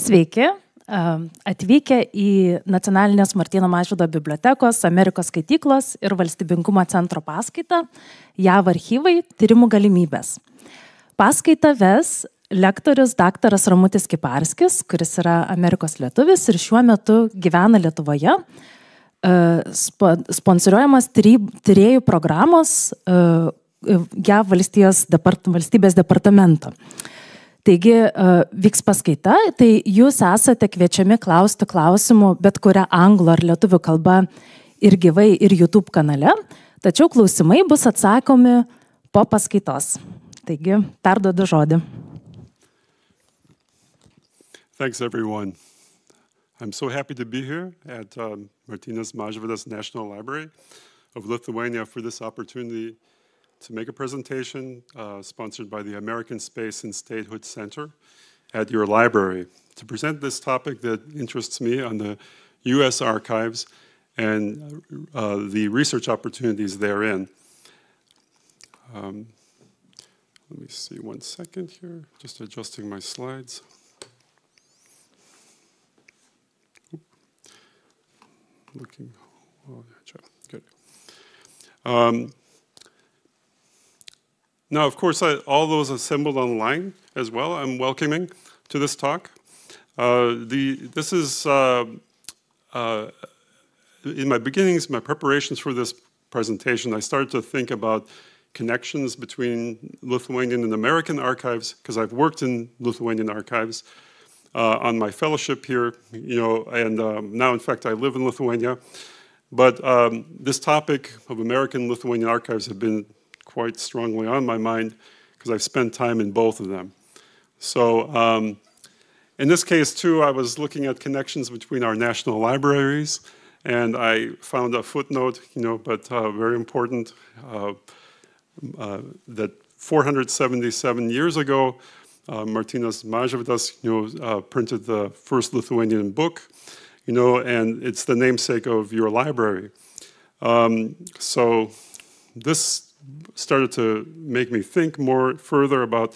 Sveiki, atvykę į Nacionalinės Martyno Mažvydo bibliotekos, Amerikos skaityklos ir Valstybingumo centro paskaitą JAV archyvai tyrimų galimybės. Paskaitą ves lektorius daktaras Ramutis Kiparskis, kuris yra Amerikos lietuvis ir šiuo metu gyvena Lietuvoje, sponsoriuojamas tyrėjų programos JAV valstybės departamento. Taigi vyks paskaita, tai jūs esate kviečiami klausti klausimų bet kuria anglų ar lietuvių kalba ir gyvai ir YouTube kanale, tačiau klausimai bus atsakomi po paskaitos. Taigi, perduodu žodį. Thanks, everyone. I'm so happy to be here at Martynas Mažvydas National Library of Lithuania for this opportunity to make a presentation sponsored by the American Space and Statehood Center at your library to present this topic that interests me on the U.S. archives and the research opportunities therein. Let me see 1 second here, just adjusting my slides. Looking, oh, good. Now, of course, all those assembled online as well, I'm welcoming to this talk. This is, in my beginnings, my preparations for this presentation, I started to think about connections between Lithuanian and American archives, because I've worked in Lithuanian archives on my fellowship here, and now, in fact, I live in Lithuania. But this topic of American Lithuanian archives have been quite strongly on my mind because I've spent time in both of them. So in this case, too, I was looking at connections between our national libraries, and I found a footnote, but very important, that 477 years ago, Martynas Mažvydas, printed the first Lithuanian book, and it's the namesake of your library. So this started to make me think more further about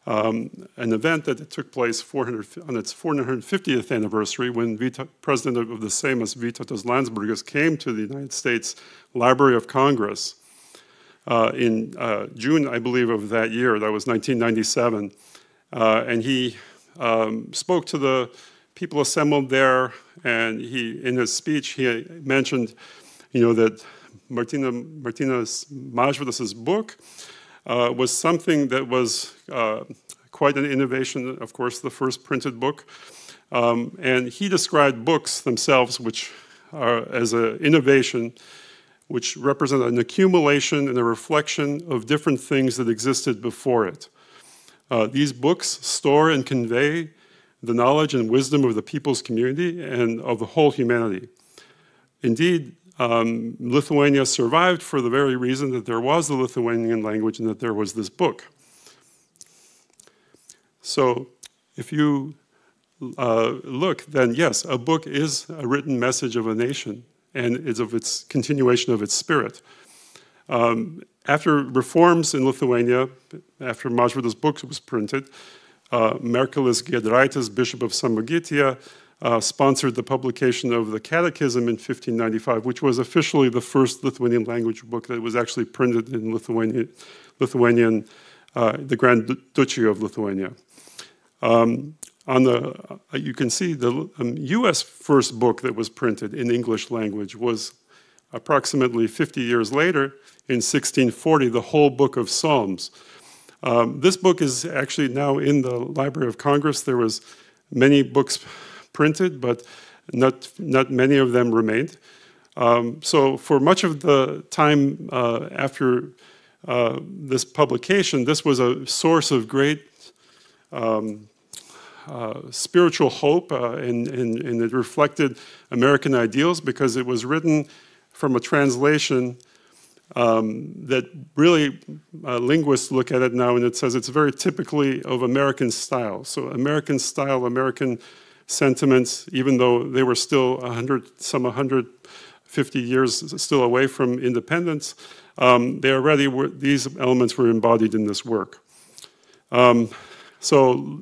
an event that took place on its 450th anniversary when President of the Seimas Vytautas Landsbergis came to the United States Library of Congress in June, I believe, of that year. That was 1997. And he spoke to the people assembled there, and in his speech, he mentioned, that Martynas Mažvydas' book was something that was quite an innovation, of course, the first printed book. And he described books themselves, which are as an innovation, which represent an accumulation and a reflection of different things that existed before it. These books store and convey the knowledge and wisdom of the people's community and of the whole humanity. Indeed, Lithuania survived for the very reason that there was the Lithuanian language and that there was this book. So if you look, then yes, a book is a written message of a nation and is of its continuation of its spirit. After reforms in Lithuania, after Mažvydas' book was printed, Merkelis Giedraitis, Bishop of Samogitija, sponsored the publication of the Catechism in 1595, which was officially the first Lithuanian language book that was actually printed in the Grand Duchy of Lithuania. You can see the US first book that was printed in English language was approximately 50 years later, in 1640, the whole book of Psalms. This book is actually now in the Library of Congress. There was many books printed, but not many of them remained. So for much of the time after this publication, this was a source of great spiritual hope, and it reflected American ideals because it was written from a translation that really linguists look at it now and it says it's very typically of American style. So American style, American sentiments, even though they were still 150 years still away from independence, these elements were embodied in this work. So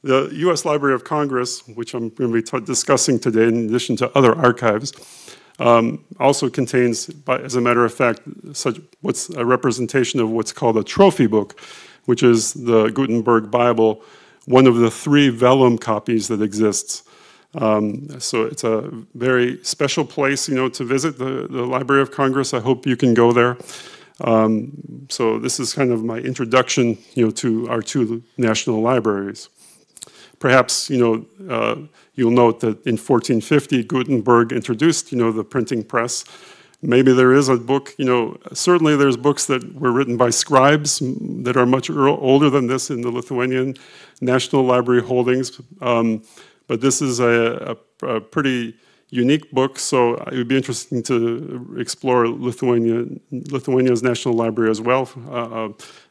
The U.S. Library of Congress, which I'm going to be discussing today in addition to other archives, also contains, as a matter of fact, what's a representation of what's called a trophy book, which is the Gutenberg Bible, one of the 3 vellum copies that exists. So it's a very special place, to visit the Library of Congress. I hope you can go there. So this is kind of my introduction, to our 2 national libraries. Perhaps, you'll note that in 1450, Gutenberg introduced, the printing press. Maybe there is a book, certainly there's books that were written by scribes that are much older than this in the Lithuanian National Library holdings. But this is a pretty unique book, so it would be interesting to explore Lithuania's National Library as well.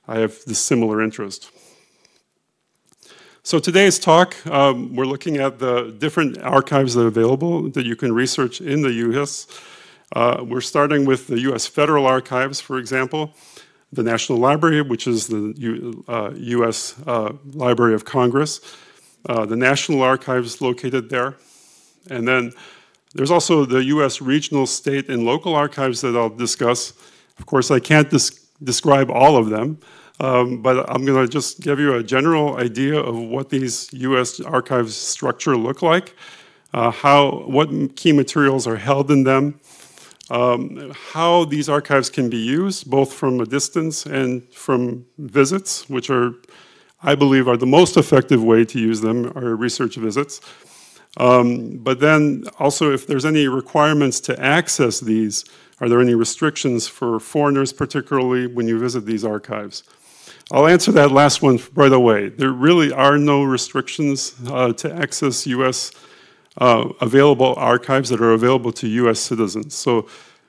I have this similar interest. So today's talk, we're looking at the different archives that are available that you can research in the U.S. We're starting with the U.S. Federal Archives, for example, the National Library, which is the U.S. Library of Congress, the National Archives located there, and then there's also the U.S. Regional, State, and Local Archives that I'll discuss. Of course, I can't describe all of them, but I'm going to just give you a general idea of what these U.S. archives structure look like, what key materials are held in them, how these archives can be used, both from a distance and from visits, which I believe are the most effective way to use them, are research visits. But then also if there's any requirements to access these, are there any restrictions for foreigners, particularly when you visit these archives? I'll answer that last one right away. There really are no restrictions to access U.S. Available archives that are available to U.S. citizens. So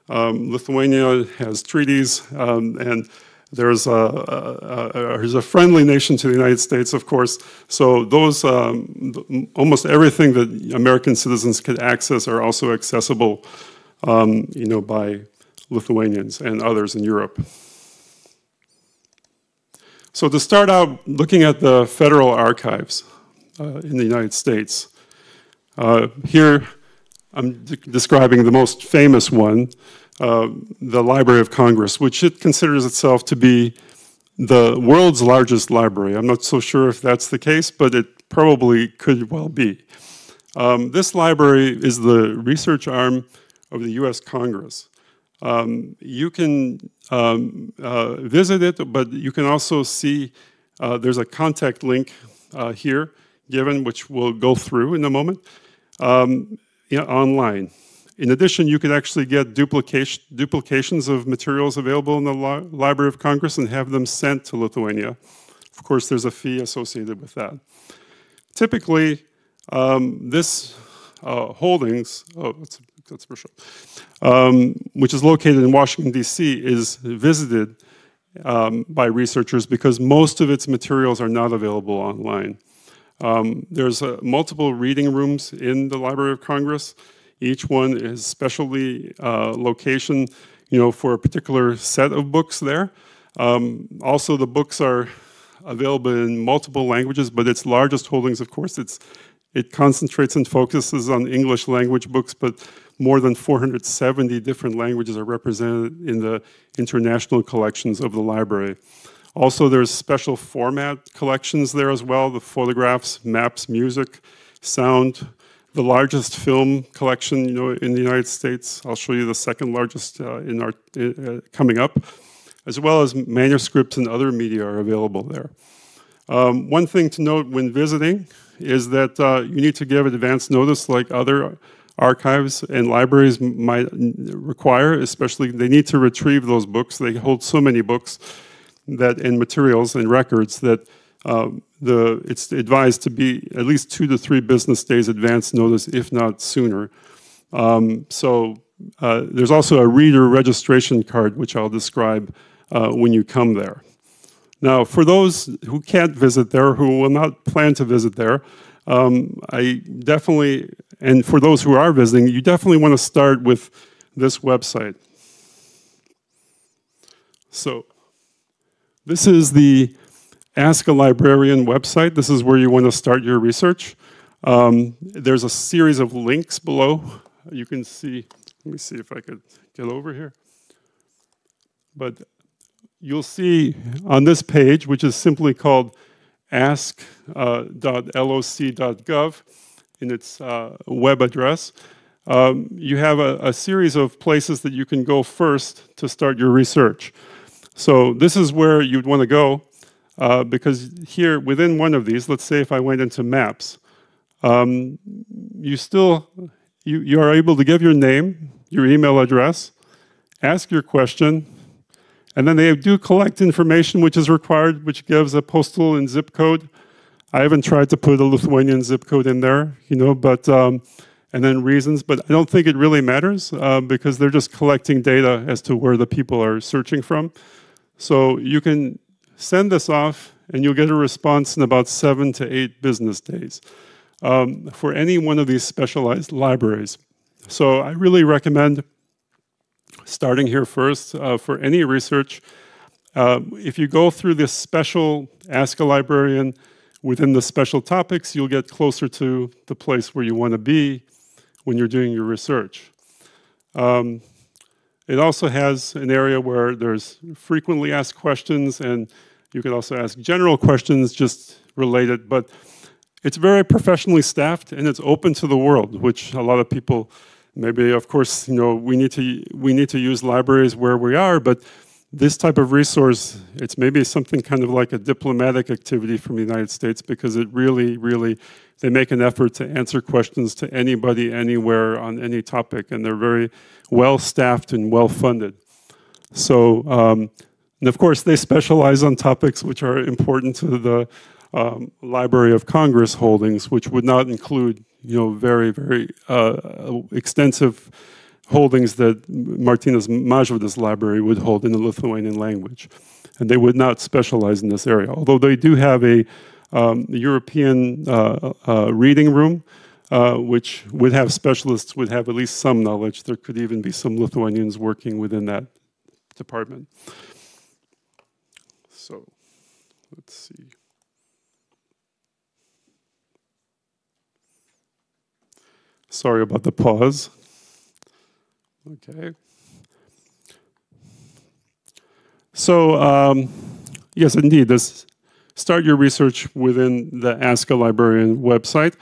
Lithuania has treaties, and there's a friendly nation to the United States, of course. So those, almost everything that American citizens could access are also accessible, by Lithuanians and others in Europe. So to start out, looking at the federal archives in the United States. Here, I'm describing the most famous one, the Library of Congress, which it considers itself to be the world's largest library. I'm not so sure if that's the case, but it probably could well be. This library is the research arm of the U.S. Congress. You can visit it, but you can also see there's a contact link here given, which we'll go through in a moment, online. In addition, you could actually get duplications of materials available in the Library of Congress and have them sent to Lithuania. Of course, there's a fee associated with that. Typically, this holdings, that's for sure, which is located in Washington, D.C., is visited by researchers because most of its materials are not available online. There's multiple reading rooms in the Library of Congress. Each one is specially location, for a particular set of books there. Also, the books are available in multiple languages, but its largest holdings, of course, it concentrates and focuses on English language books, but more than 470 different languages are represented in the international collections of the library. Also, there's special format collections there as well, the photographs, maps, music, sound, the largest film collection, in the United States. I'll show you the second largest coming up, as well as manuscripts and other media are available there. One thing to note when visiting is that you need to give advance notice like other archives and libraries might require, especially they need to retrieve those books. They hold so many books and materials and records that it's advised to be at least 2 to 3 business days advance notice, if not sooner. There's also a reader registration card, which I'll describe when you come there. Now, for those who can't visit there, who will not plan to visit there, I definitely, and for those who are visiting, you definitely want to start with this website. So, this is the Ask a Librarian website. This is where you want to start your research. There's a series of links below. You can see, let me see if I could get over here. But you'll see on this page, which is simply called ask.loc.gov in its web address, you have a series of places that you can go first to start your research. So this is where you'd want to go because here within one of these, let's say if I went into maps, you are able to give your name, your email address, ask your question, and then they do collect information which is required, which gives a postal and zip code. I haven't tried to put a Lithuanian zip code in there, but and then reasons, but I don't think it really matters because they're just collecting data as to where the people are searching from. So you can send this off and you'll get a response in about 7 to 8 business days for any one of these specialized libraries. So I really recommend starting here first for any research. If you go through this special Ask a Librarian within the special topics, you'll get closer to the place where you want to be when you're doing your research. It also has an area where there's frequently asked questions, and you can also ask general questions just related, but it's very professionally staffed and it's open to the world, which a lot of people maybe, of course, we need to use libraries where we are, but this type of resource, it's maybe something kind of like a diplomatic activity from the United States because it really, they make an effort to answer questions to anybody, anywhere, on any topic, and they're very well-staffed and well-funded. So, and of course, they specialize on topics which are important to the Library of Congress holdings, which would not include, very extensive holdings that Martynas Mažvydas library would hold in the Lithuanian language. And they would not specialize in this area, although they do have a European reading room, which would have specialists, would have at least some knowledge. There could even be some Lithuanians working within that department. So, let's see. Sorry about the pause. Okay. So, yes, indeed, start your research within the Ask a Librarian website.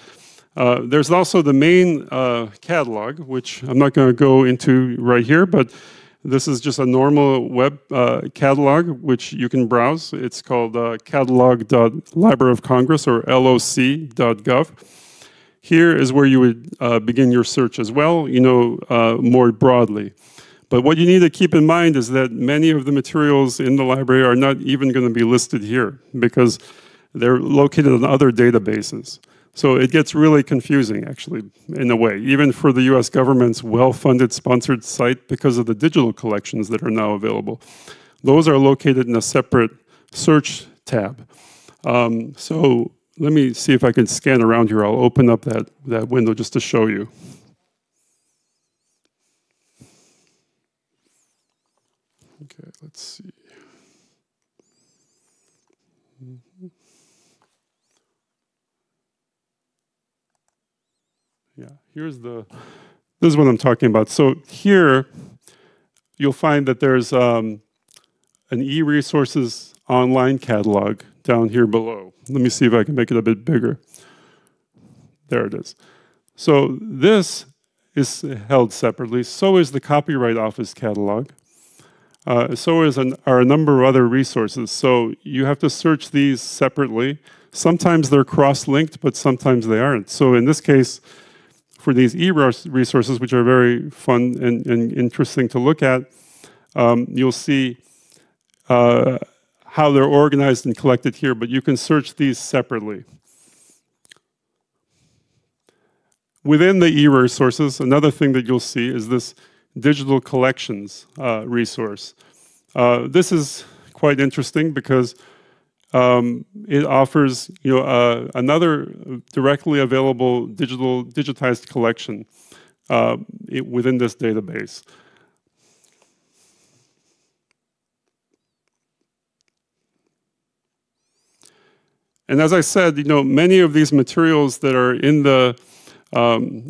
There's also the main catalog, which I'm not going to go into right here, but this is just a normal web catalog, which you can browse. It's called catalog.library of congress or loc.gov. Here is where you would begin your search as well, more broadly. But what you need to keep in mind is that many of the materials in the library are not even going to be listed here because they're located on other databases. So it gets really confusing, actually, in a way, even for the US government's well-funded sponsored site because of the digital collections that are now available. Those are located in a separate search tab. So let me see if I can scan around here. I'll open up that window just to show you. Okay, let's see. Yeah, this is what I'm talking about. So here, you'll find that there's an eResources online catalog down here below. Let me see if I can make it a bit bigger. There it is. So this is held separately. So is the Copyright Office catalog. So are a number of other resources. So you have to search these separately. Sometimes they're cross-linked, but sometimes they aren't. So in this case, for these e-resources, which are very fun and interesting to look at, you'll see how they're organized and collected here, but you can search these separately. Within the e-resources, another thing that you'll see is this digital collections resource. This is quite interesting because it offers another directly available digitized collection within this database. And as I said, you know, many of these materials that are in the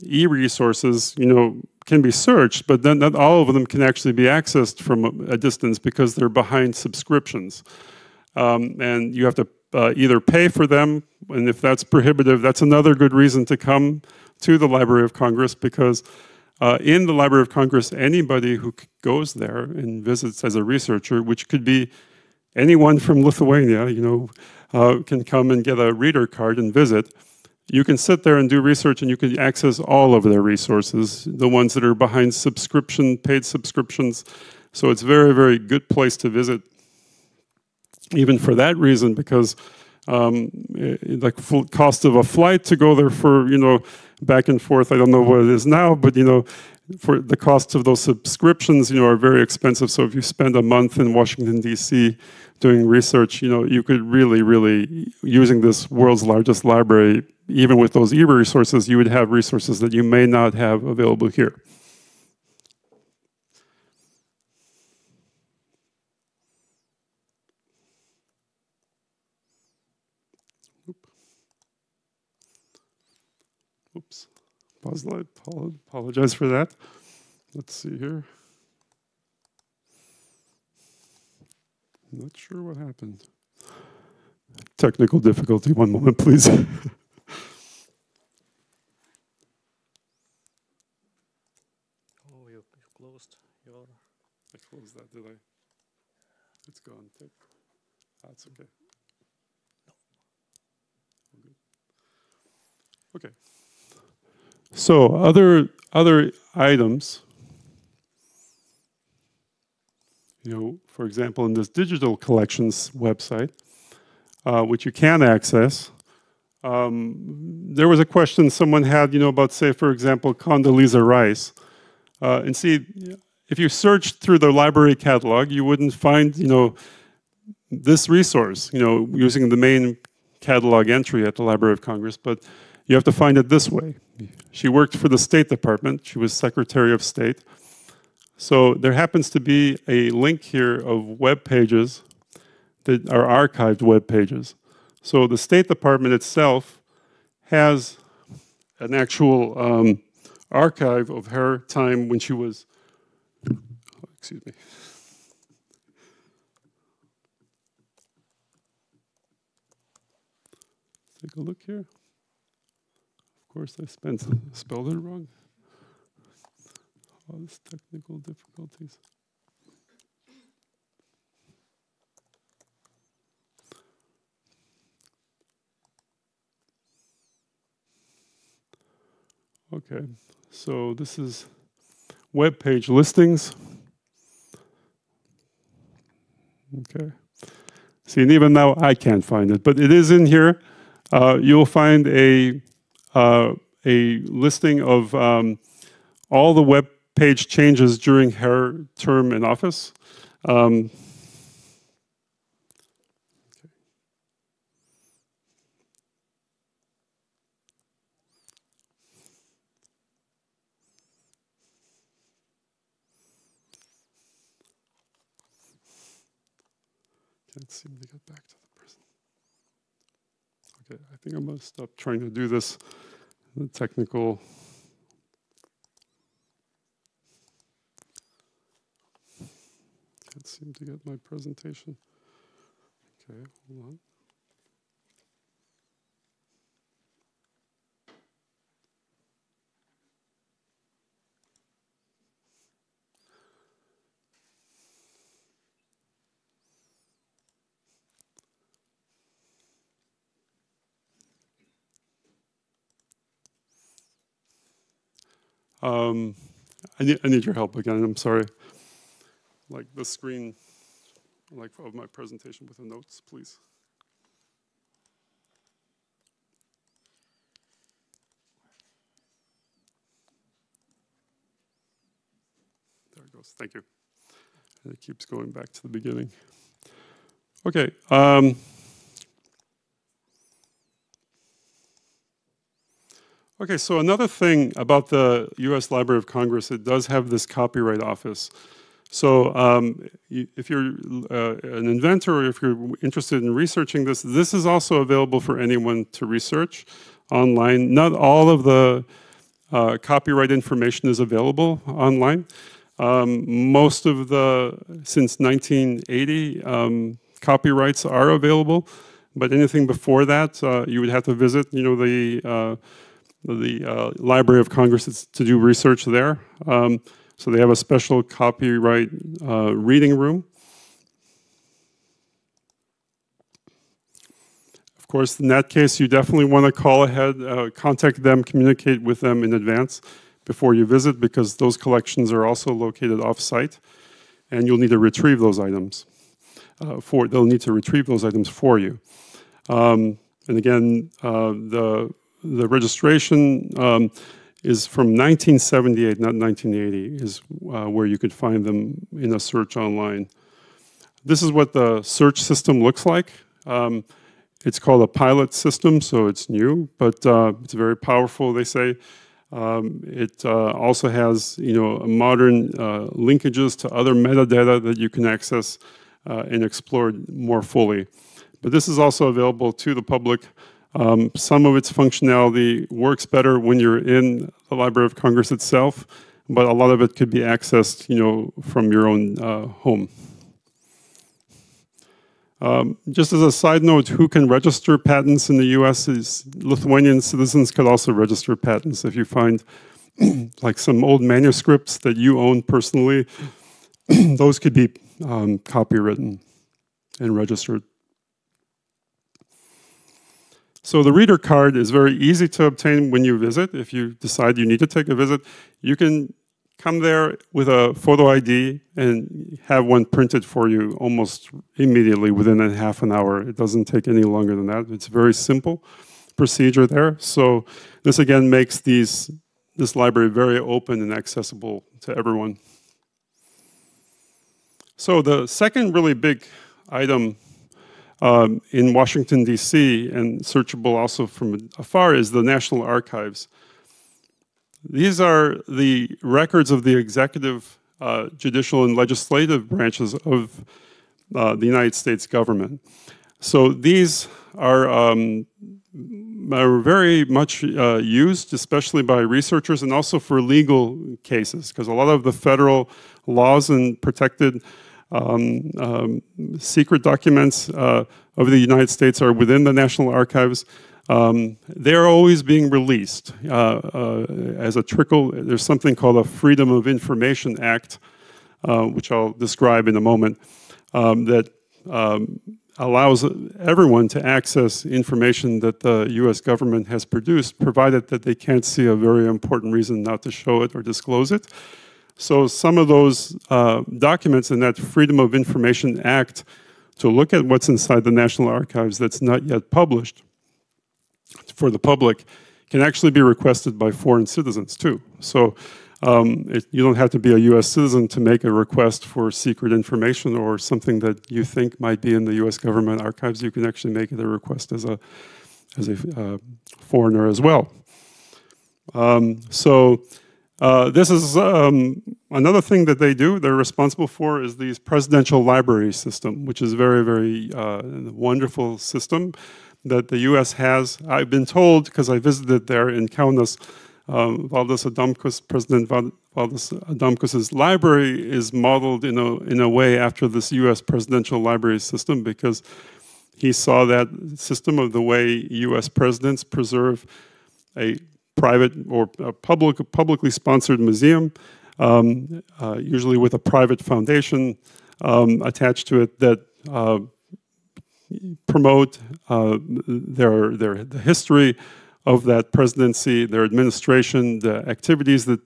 e-resources, you know, can be searched, but then not all of them can actually be accessed from a distance because they're behind subscriptions. And you have to either pay for them, and if that's prohibitive, that's another good reason to come to the Library of Congress, because in the Library of Congress, anybody who goes there and visits as a researcher, which could be anyone from Lithuania, you know, can come and get a reader card and visit. You can sit there and do research, and you can access all of their resources, the ones that are behind subscription, paid subscriptions. So it's a very, very good place to visit, even for that reason, because the cost of a flight to go there for, you know, back and forth, I don't know what it is now, but, you know, for the costs of those subscriptions, you know, are very expensive. So if you spend a month in Washington, D.C. doing research, you know, you could really, really, using this world's largest library, even with those e-resources, you would have resources that you may not have available here. Oops. Pause the slide. Apologize for that. Let's see here. Not sure what happened. Technical difficulty. One moment, please. I closed that, did I? It's gone. That's okay. Okay. So other items, you know, for example, in this digital collections website, which you can access, there was a question someone had, you know, about, say, for example, Condoleezza Rice. And see, if you searched through the library catalog, you wouldn't find, you know, this resource, you know, using the main catalog entry at the Library of Congress, but you have to find it this way. She worked for the State Department. She was Secretary of State. So there happens to be a link here of web pages that are archived web pages. So the State Department itself has an actual archive of her time when she was, excuse me. Take a look here. Of course, I spelled it wrong. All these technical difficulties. Okay, so this is web page listings. Okay. See, and even now I can't find it, but it is in here. You'll find a listing of all the web page changes during her term in office. Okay. Can't seem to get back to the present. Okay, I think I'm going to stop trying to do this. The technical. Can't seem to get my presentation. Okay, hold on. I need your help again. I'm sorry. Like the screen, like of my presentation with the notes, please. There it goes. Thank you. And it keeps going back to the beginning. Okay. Okay, so another thing about the U.S. Library of Congress, it does have this copyright office. So if you're an inventor or if you're interested in researching this, this is also available for anyone to research online. Not all of the copyright information is available online. Most of the, since 1980, copyrights are available, but anything before that, you would have to visit, you know, the Library of Congress to do research there. So they have a special copyright reading room. Of course, in that case, you definitely want to call ahead, contact them, communicate with them in advance before you visit, because those collections are also located off-site, and you'll need to retrieve those items. They'll need to retrieve those items for you. And again, the registration is from 1978, not 1980, is where you could find them in a search online. This is what the search system looks like. It's called a pilot system, so it's new, but it's very powerful, they say. It also has, you know, modern linkages to other metadata that you can access and explore more fully. But this is also available to the public. Some of its functionality works better when you're in the Library of Congress itself, but a lot of it could be accessed, you know, from your own home. Just as a side note, who can register patents in the US is Lithuanian citizens could also register patents. If you find like some old manuscripts that you own personally, those could be copywritten and registered. So the reader card is very easy to obtain when you visit. If you decide you need to take a visit, you can come there with a photo ID and have one printed for you almost immediately within a half an hour. It doesn't take any longer than that. It's a very simple procedure there. So this again makes this library very open and accessible to everyone. So the second really big item in Washington, D.C., and searchable also from afar, is the National Archives. These are the records of the executive, judicial, and legislative branches of the United States government. So these are very much used, especially by researchers and also for legal cases, because a lot of the federal laws and protected secret documents of the United States are within the National Archives. They're always being released as a trickle. There's something called a Freedom of Information Act, which I'll describe in a moment, that allows everyone to access information that the US government has produced, provided that they can't see a very important reason not to show it or disclose it. So some of those documents in that Freedom of Information Act, to look at what's inside the National Archives that's not yet published for the public, can actually be requested by foreign citizens too. So you don't have to be a US citizen to make a request for secret information or something that you think might be in the US government archives. You can actually make it a request as a foreigner as well. This is another thing that they're responsible for is the presidential library system, which is a very, very wonderful system that the US has. I've been told, because I visited there in Kaunas, Valdas Adamkus, President Valdas Adamkus's library is modeled in a way after this US presidential library system, because he saw that system of the way US presidents preserve a private or a publicly sponsored museum, usually with a private foundation attached to it that promote the history of that presidency, their administration, the activities that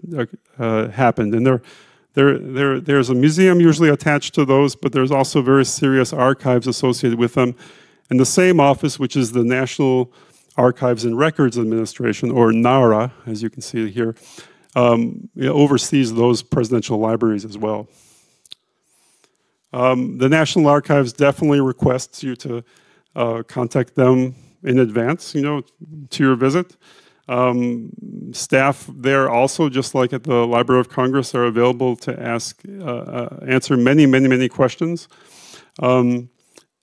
happened. And there's a museum usually attached to those, but there's also very serious archives associated with them. And the same office, which is the National Archives and Records Administration, or NARA, as you can see here, oversees those presidential libraries as well. The National Archives definitely requests you to contact them in advance, to your visit. Staff there also, just like at the Library of Congress, are available to answer many questions. And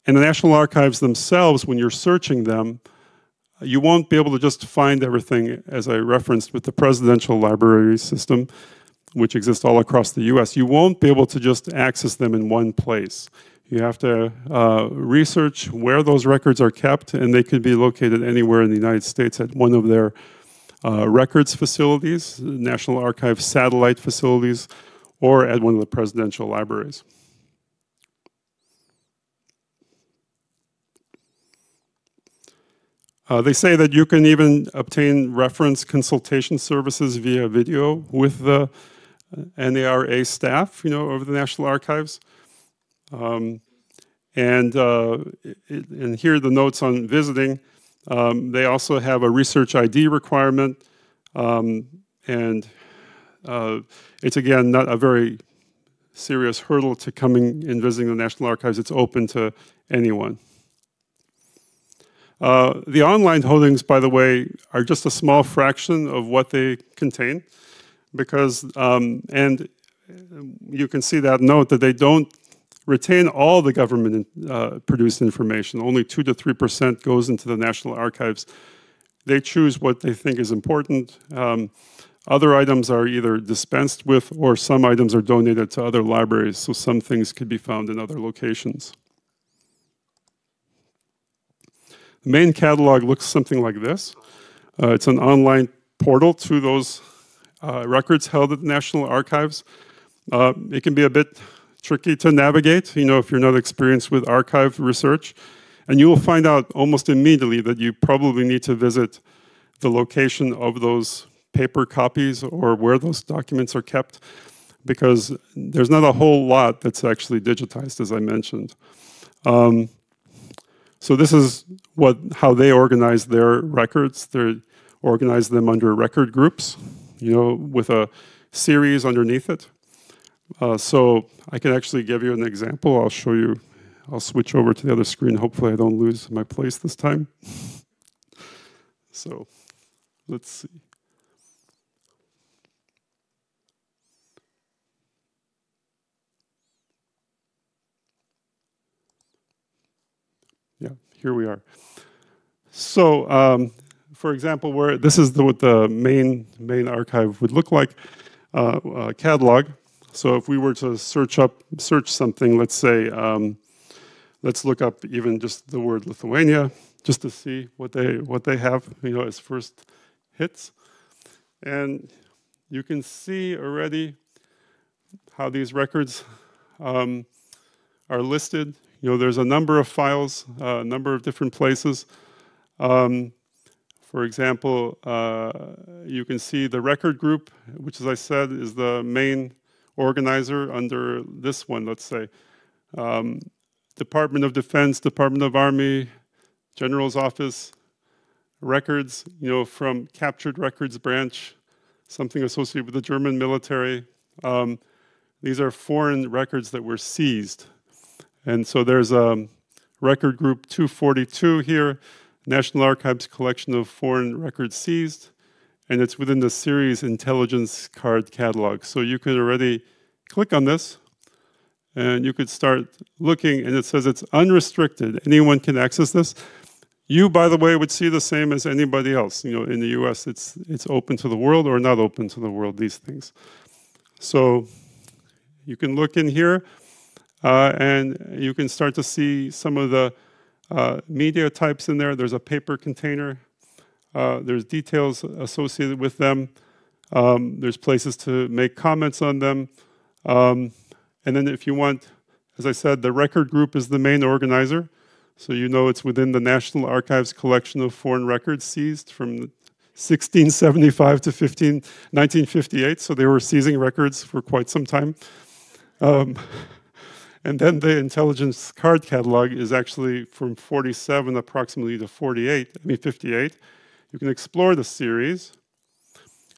the National Archives themselves, when you're searching them, you won't be able to just find everything, as I referenced, with the presidential library system, which exists all across the US. You won't be able to just access them in one place. You have to research where those records are kept, and they could be located anywhere in the United States at one of their records facilities, National Archives satellite facilities, or at one of the presidential libraries. They say that you can even obtain reference consultation services via video with the NARA staff, over the National Archives. And here are the notes on visiting. They also have a research ID requirement, and it's again not a very serious hurdle to coming and visiting the National Archives. It's open to anyone. The online holdings, by the way, are just a small fraction of what they contain, because, and you can see that note that they don't retain all the government produced information. Only 2 to 3% goes into the National Archives. They choose what they think is important. Other items are either dispensed with, or some items are donated to other libraries, so some things could be found in other locations. The main catalog looks something like this. It's an online portal to those records held at the National Archives. It can be a bit tricky to navigate, if you're not experienced with archive research. And you will find out almost immediately that you probably need to visit the location of those paper copies or where those documents are kept, because there's not a whole lot that's actually digitized, as I mentioned. So this is how they organize their records. They organize them under record groups, with a series underneath it. So I can actually give you an example. I'll show you. I'll switch over to the other screen. Hopefully I don't lose my place this time. So let's see. Yeah, here we are. So, for example, this is what the main archive would look like, catalog. So if we were to search something, let's say, let's look up even just the word Lithuania, just to see what they have, as first hits. And you can see already how these records are listed. There's a number of files, a number of different places. For example, you can see the record group, which, as I said, is the main organizer under this one, let's say. Department of Defense, Department of Army, General's Office, records, from Captured Records Branch, something associated with the German military. These are foreign records that were seized. And so there's a record group 242 here, National Archives collection of foreign records seized, and it's within the series intelligence card catalog. So you can already click on this, and you could start looking, and it says it's unrestricted. Anyone can access this. You, by the way, would see the same as anybody else. In the US, it's open to the world or not open to the world, these things. So you can look in here, and you can start to see some of the media types in there. There's a paper container. There's details associated with them. There's places to make comments on them. And then if you want, as I said, the record group is the main organizer. So it's within the National Archives collection of foreign records seized from 1675 to 1958. So they were seizing records for quite some time. And then the intelligence card catalog is actually from 47 approximately to 58. You can explore the series.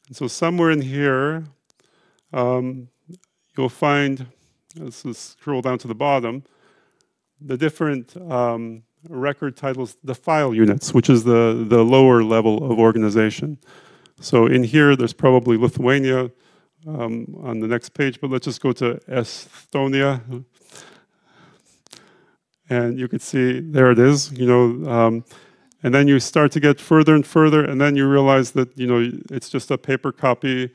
And so somewhere in here, you'll find, let's scroll down to the bottom, the different record titles the file units, which is the lower level of organization. So in here, there's probably Lithuania on the next page, but let's just go to Estonia. And you can see, there it is, and then you start to get further and further, and then you realize that, it's just a paper copy.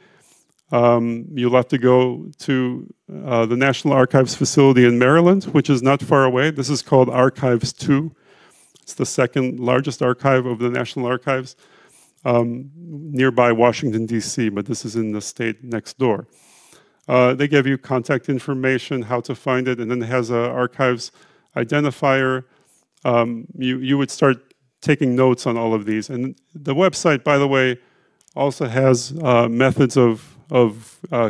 You'll have to go to the National Archives facility in Maryland, which is not far away. This is called Archives 2. It's the second largest archive of the National Archives, nearby Washington, D.C., but this is in the state next door. They give you contact information, how to find it, and then it has an archives identifier. You would start taking notes on all of these. And the website, by the way, also has methods of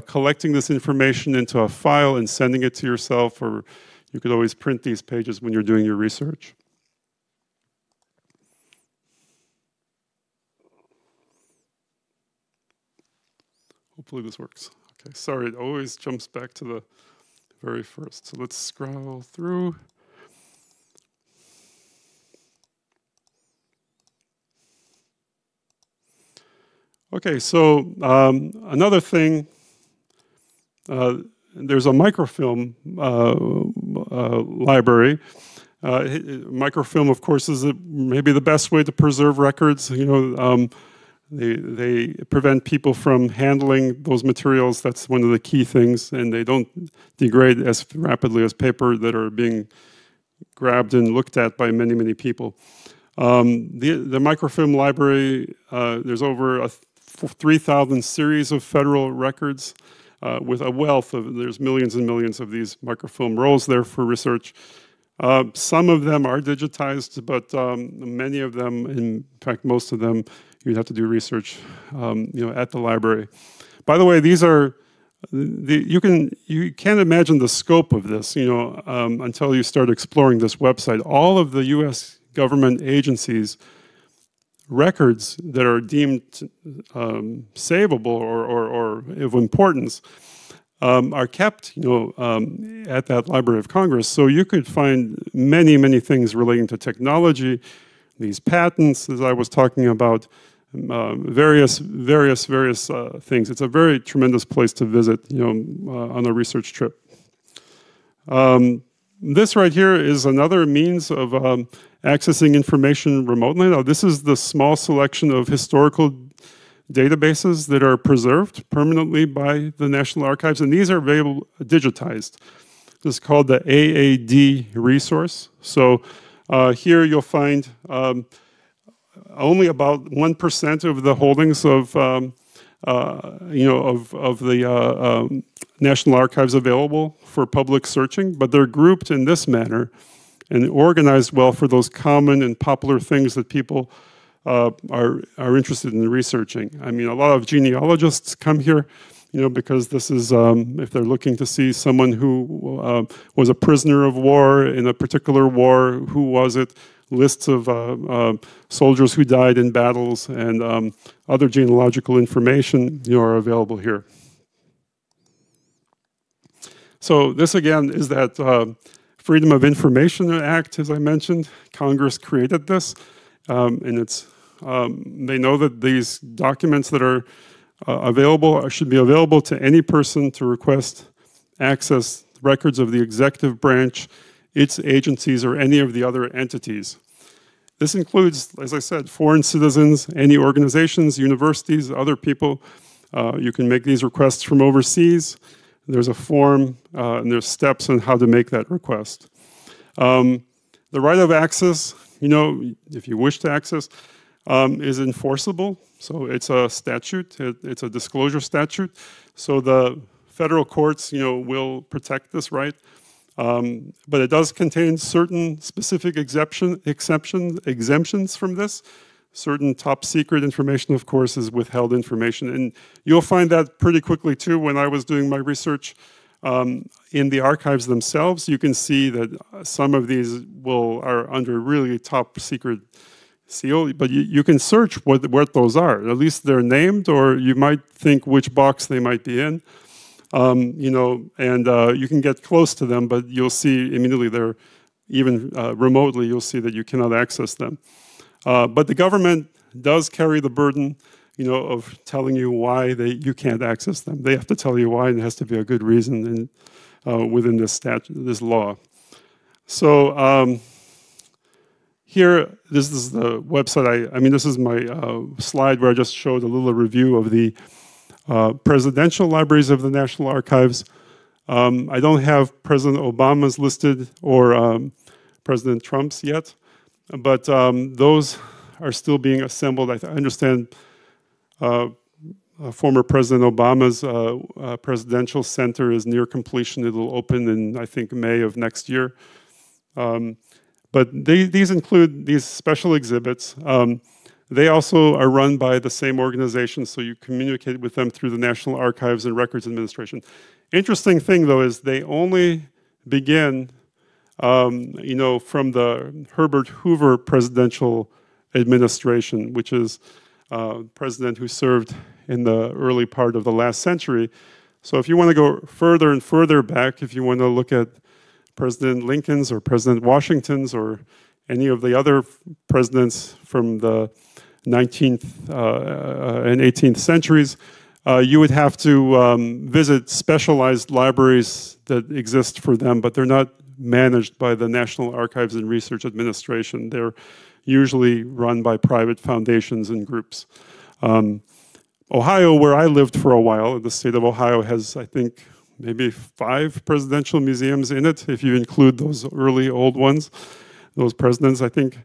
collecting this information into a file and sending it to yourself, or you could always print these pages when you're doing your research. Hopefully this works. Okay, sorry, it always jumps back to the very first. So let's scroll through. Okay, so another thing, there's a microfilm library. Microfilm, of course, is maybe the best way to preserve records. They prevent people from handling those materials. That's one of the key things, and they don't degrade as rapidly as paper that are being grabbed and looked at by many, many people. The microfilm library, there's over 3,000 series of federal records with a wealth of, there's millions and millions of these microfilm rolls there for research. Some of them are digitized, but many of them, in fact, most of them, you'd have to do research, at the library. By the way, these are, you can't imagine the scope of this, until you start exploring this website. All of the U.S. government agencies' records that are deemed savable or of importance are kept, at that Library of Congress. So you could find many, many things relating to technology, these patents, as I was talking about, various things. It's a very tremendous place to visit, on a research trip. This right here is another means of accessing information remotely. Now, this is the small selection of historical databases that are preserved permanently by the National Archives, and these are available digitized. This is called the AAD resource. So here you'll find only about 1% of the holdings of the National Archives available for public searching, but they're grouped in this manner and organized well for those common and popular things that people are interested in researching. I mean, a lot of genealogists come here, because this is, if they're looking to see someone who was a prisoner of war in a particular war, who was it, lists of soldiers who died in battles, and other genealogical information, are available here. So this again is that Freedom of Information Act, as I mentioned. Congress created this, and it's they know that these documents that are available should be available to any person to request access records of the executive branch, its agencies, or any of the other entities. This includes, as I said, foreign citizens, any organizations, universities, other people. You can make these requests from overseas. There's a form, and there's steps on how to make that request. The right of access, if you wish to access, is enforceable. So it's a statute, it's a disclosure statute. So the federal courts, will protect this right. But it does contain certain specific exemptions from this. Certain top secret information, of course, is withheld information. And you'll find that pretty quickly too. When I was doing my research in the archives themselves, you can see that some of these are under really top secret seal, but you can search what those are. At least they're named, or you might think which box they might be in. You can get close to them, but you'll see immediately they're even remotely, you'll see that you cannot access them. But the government does carry the burden, of telling you why you can't access them. They have to tell you why, and it has to be a good reason within this law. So here, this is the website. I mean, this is my slide where I just showed a little review of the presidential libraries of the National Archives. I don't have President Obama's listed or President Trump's yet, but those are still being assembled. I understand former President Obama's presidential center is near completion. It'll open in, I think, May of next year. But these include these special exhibits. They also are run by the same organization, so you communicate with them through the National Archives and Records Administration. Interesting thing, though, is they only begin, from the Herbert Hoover presidential administration, which is president who served in the early part of the last century. So if you want to go further and further back, if you want to look at President Lincoln's or President Washington's or any of the other presidents from the 19th and 18th centuries, you would have to visit specialized libraries that exist for them, but they're not managed by the National Archives and Research Administration. They're usually run by private foundations and groups. Ohio, where I lived for a while, the state of Ohio has, I think, maybe 5 presidential museums in it, if you include those early old ones. Those presidents, I think,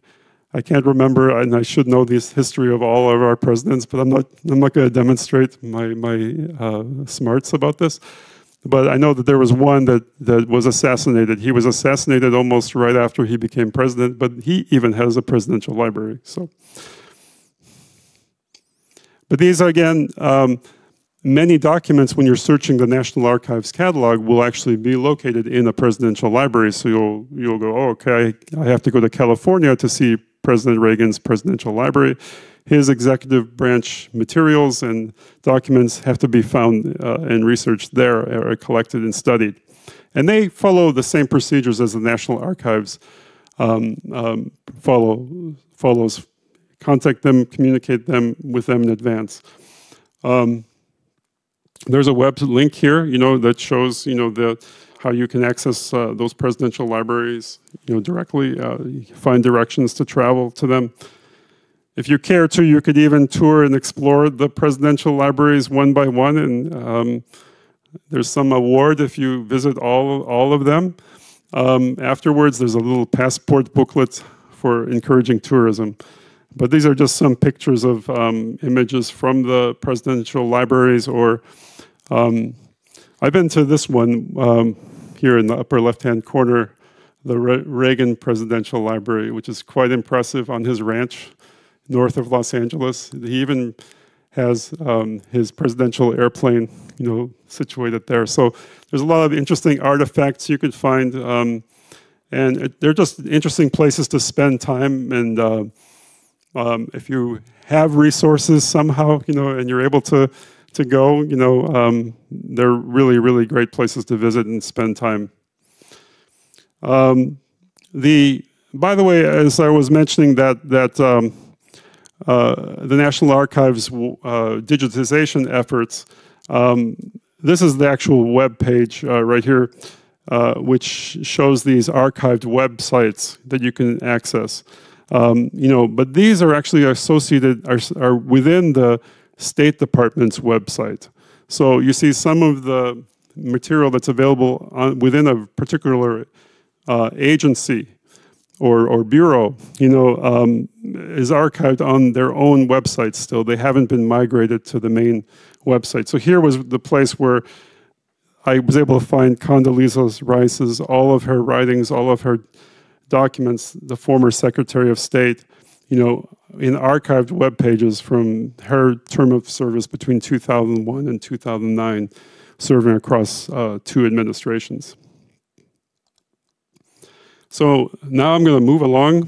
I can't remember, and I should know the history of all of our presidents, but I'm not going to demonstrate my smarts about this. But I know that there was one that was assassinated. He was assassinated almost right after he became president, but he even has a presidential library. So, but these are, again, many documents when you're searching the National Archives catalog will actually be located in a presidential library. So you'll go, oh, okay, I have to go to California to see President Reagan's presidential library. His executive branch materials and documents have to be found and researched there, or collected and studied. And they follow the same procedures as the National Archives follows. Contact them, communicate with them in advance. There's a web link here, that shows, how you can access those presidential libraries, directly. Find directions to travel to them. If you care to, you could even tour and explore the presidential libraries one by one, and there's some award if you visit all of them. Afterwards, there's a little passport booklet for encouraging tourism. But these are just some pictures of images from the presidential libraries, or I've been to this one here in the upper left-hand corner, the Reagan Presidential Library, which is quite impressive on his ranch north of Los Angeles. He even has his presidential airplane, situated there. So there's a lot of interesting artifacts you could find, and they're just interesting places to spend time. And if you have resources somehow, and you're able to go, they're really, really great places to visit and spend time. By the way, as I was mentioning that the National Archives digitization efforts, this is the actual web page right here, which shows these archived websites that you can access. But these are actually associated, are within the State Department's website. So you see some of the material that's available within a particular agency or bureau, is archived on their own website still. They haven't been migrated to the main website. So here was the place where I was able to find Condoleezza Rice's, all of her writings, all of her documents, the former Secretary of State, in archived web pages from her term of service between 2001 and 2009, serving across 2 administrations. So now I'm going to move along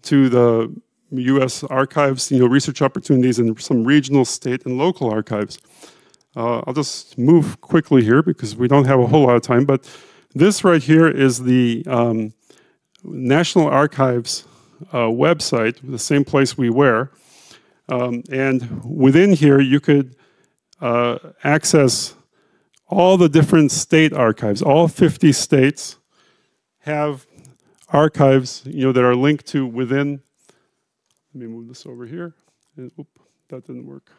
to the U.S. archives, research opportunities in some regional, state, and local archives. I'll just move quickly here because we don't have a whole lot of time, but this right here is the National Archives website, the same place we were. And within here, you could access all the different state archives. All 50 states have archives, that are linked to within. Let me move this over here. Oop, that didn't work.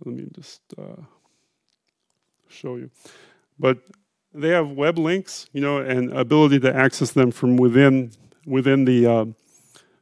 Let me just show you. But they have web links, and ability to access them from within the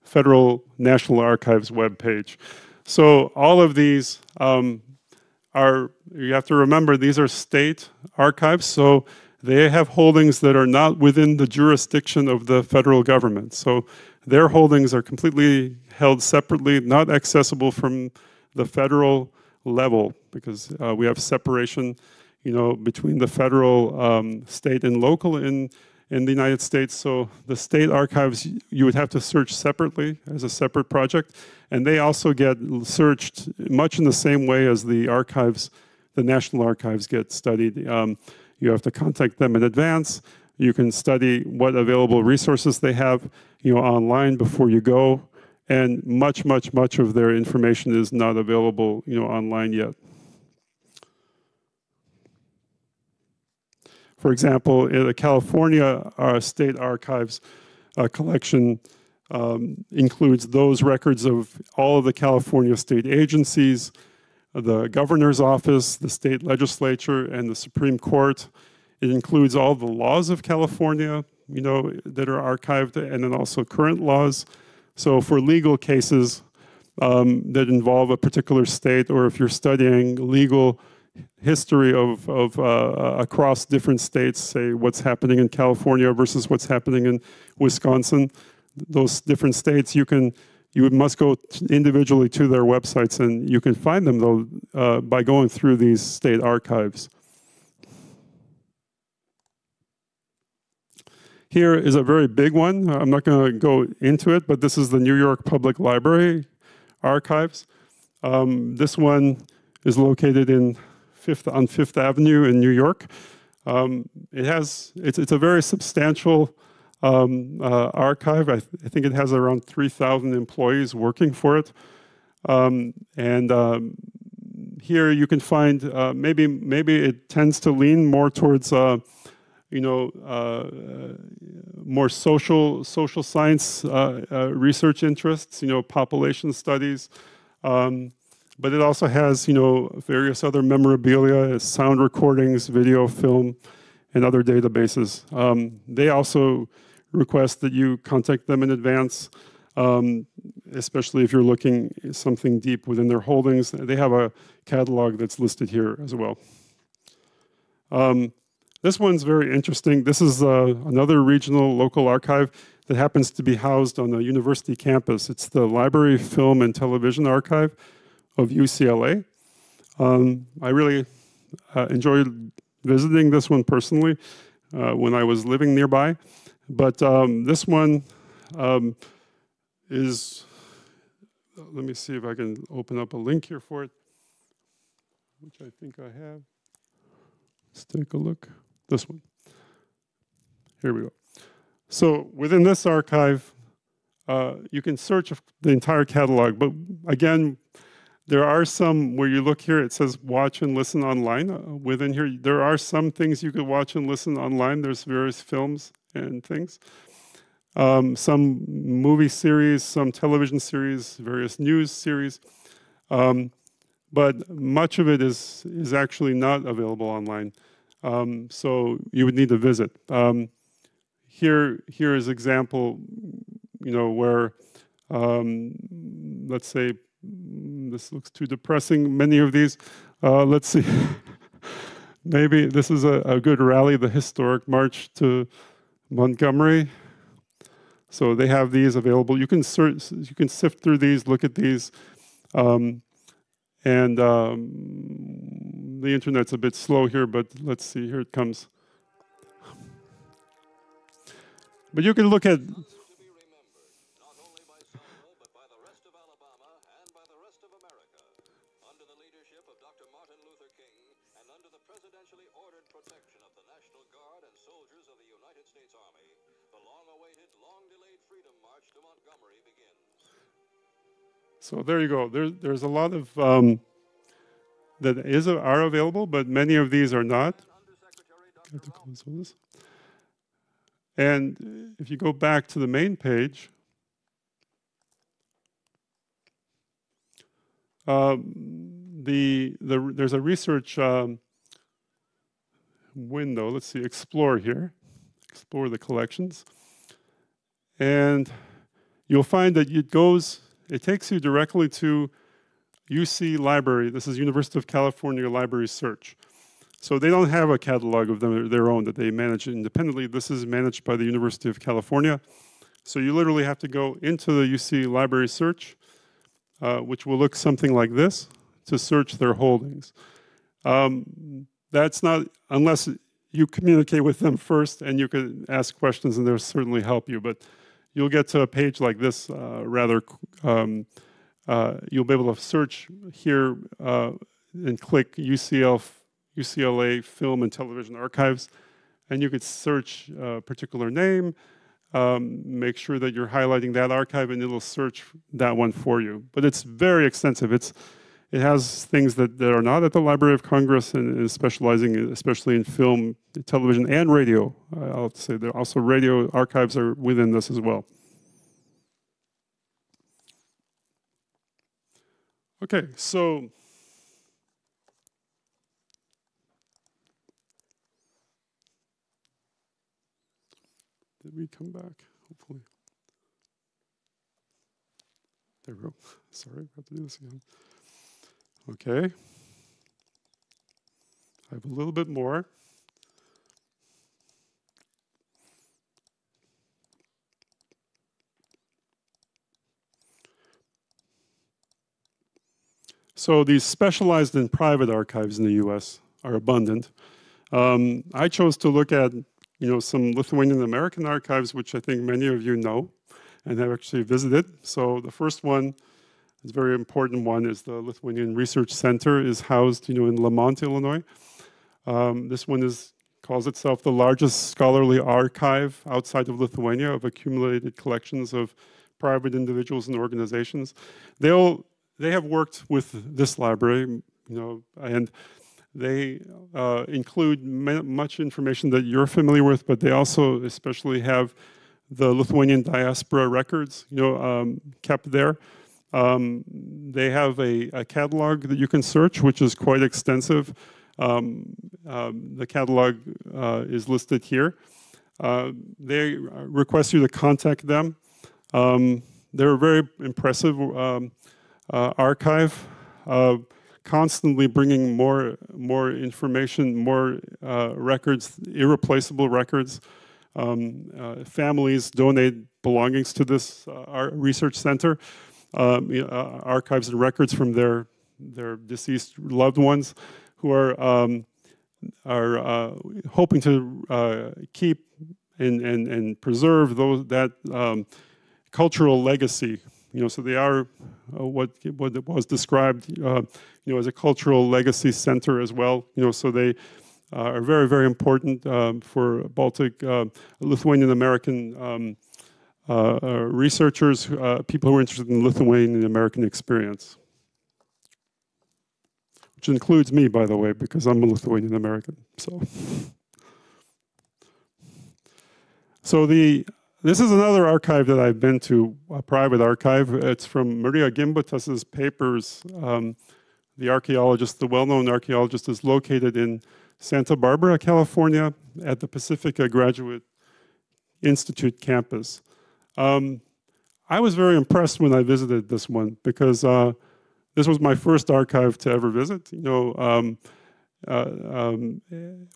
Federal National Archives web page. So all of these you have to remember, these are state archives, so they have holdings that are not within the jurisdiction of the federal government. So their holdings are completely held separately, not accessible from the federal level, because we have separation, between the federal, state, and local in the United States. So the state archives, you would have to search separately as a separate project, and they also get searched much in the same way as the archives, the National Archives get studied. You have to contact them in advance. You can study what available resources they have, online before you go. And much of their information is not available, online yet. For example, in the California State Archives collection includes those records of all of the California state agencies, the governor's office, the state legislature, and the Supreme Court. It includes all the laws of California, that are archived, and then also current laws. So for legal cases that involve a particular state, or if you're studying legal history of across different states, say what's happening in California versus what's happening in Wisconsin, those different states, you must go individually to their websites, and you can find them though by going through these state archives. Here is a very big one. I'm not going to go into it, but this is the New York Public Library Archives. This one is located on Fifth Avenue in New York. It's a very substantial archive. I think it has around 3,000 employees working for it. Here you can find maybe it tends to lean more towards more social science research interests, population studies. But it also has, various other memorabilia, sound recordings, video, film, and other databases. They also request that you contact them in advance, especially if you're looking at something deep within their holdings. They have a catalog that's listed here as well. This one's very interesting. This is another regional local archive that happens to be housed on a university campus. It's the Library, Film, and Television Archive of UCLA. I really enjoyed visiting this one personally when I was living nearby. But this one is, let me see if I can open up a link here for it, which I think I have. Let's take a look. This one. Here we go. So within this archive, you can search the entire catalog, but again, there are some where you look here, it says watch and listen online. Within here, there are some things you could watch and listen online. There's various films and things. Some movie series, some television series, various news series. But much of it is actually not available online. So you would need to visit. Here is example, where, let's say, this looks too depressing. Many of these, let's see, maybe this is a good rally, the historic march to Montgomery. So they have these available. You can search, you can sift through these, look at these, and the internet's a bit slow here, but let's see, here it comes. But you can look at Under the leadership of Dr. Martin Luther King, So there you go. There's a lot of that are available, but many of these are not. And if you go back to the main page, there's a research window. Let's see, explore here. Explore the collections. And you'll find that it takes you directly to UC Library. This is University of California Library Search. So they don't have a catalog of their own that they manage independently. This is managed by the University of California. So you literally have to go into the UC Library Search, which will look something like this, to search their holdings. That's not, unless you communicate with them first and you can ask questions and they'll certainly help you, but you'll get to a page like this you'll be able to search here and click UCLA Film and Television Archives, and you could search a particular name, make sure that you're highlighting that archive, and it'll search that one for you. But it's very extensive. It has things that are not at the Library of Congress, and is specializing especially in film, television, and radio. I'll say there also radio archives are within this as well. Okay, so did we come back? Hopefully. There we go. Sorry, I have to do this again. Okay. I have a little bit more. So these specialized and private archives in the US are abundant. I chose to look at some Lithuanian American archives, which I think many of you know and have actually visited. So the first one, is a very important one, is the Lithuanian Research Center, is housed in Lemont, Illinois. This one calls itself the largest scholarly archive outside of Lithuania of accumulated collections of private individuals and organizations. They have worked with this library, and they include much information that you're familiar with, but they also especially have the Lithuanian diaspora records, kept there. They have a catalog that you can search, which is quite extensive. The catalog is listed here. They request you to contact them. They're a very impressive archive, constantly bringing more information, more records, irreplaceable records. Families donate belongings to this research center, archives and records from their deceased loved ones, who are hoping to keep and preserve that cultural legacy. So they are what was described, as a cultural legacy center as well. So they are very, very important for Baltic, Lithuanian American researchers, people who are interested in Lithuanian American experience, which includes me, by the way, because I'm a Lithuanian American. So this is another archive that I've been to, a private archive. It's from Maria Gimbutas's papers. The archaeologist, the well-known archaeologist, is located in Santa Barbara, California, at the Pacifica Graduate Institute campus. I was very impressed when I visited this one, because this was my first archive to ever visit,